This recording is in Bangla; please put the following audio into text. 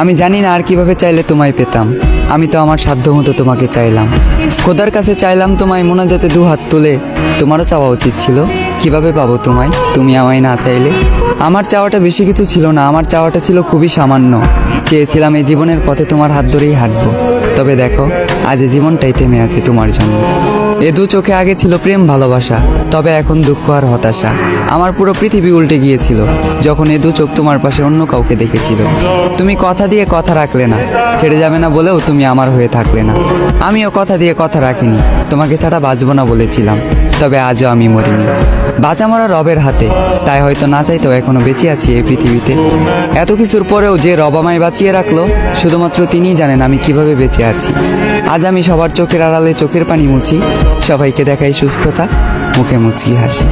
আমি জানি না আর কিভাবে চাইলে তোমায় পেতাম। আমি তো আমার সাধ্য মতো তোমাকে চাইলাম, খোদার কাছে চাইলাম তোমায় মোনাজাতে দু হাত তুলে। তোমারও চাওয়া উচিত ছিল, কিভাবে পাবো তোমায় তুমি আমায় না চাইলে। আমার চাওয়াটা বেশি কিছু ছিল না, আমার চাওয়াটা ছিল খুবই সামান্য। চেয়েছিলাম এই জীবনের পথে তোমার হাত ধরেই হাঁটবো। তবে দেখো, আজ এই জীবনটাই থেমে আছে তোমার জন্য। এ দু চোখে আগে ছিল প্রেম ভালোবাসা, তবে এখন দুঃখ আর হতাশা। আমার পুরো পৃথিবী উল্টে গিয়েছিল যখন এ দু চোখ তোমার পাশে অন্য কাউকে দেখেছিল। তুমি কথা দিয়ে কথা রাখলে না, ছেড়ে যাবে না বলেও তুমি আমার হয়ে থাকলে না। আমিও কথা দিয়ে কথা রাখিনি, তোমাকে ছাড়া বাঁচবো না বলেছিলাম। তবে আজও আমি মরিনি, বাঁচা মরা রবের হাতে। তাই হয়তো না চাইতেও এখনো বেঁচে আছি এই পৃথিবীতে। এত কিছুর পরেও যে রব আমায় বাঁচিয়ে রাখলো, শুধুমাত্র তিনিই জানেন আমি কিভাবে বেঁচে আছি। আজ আমি সবার চোখের আড়ালে চোখের পানি মুছি, সবাইকে দেখাই সুস্থতা, মুখে মুচকি হাসি।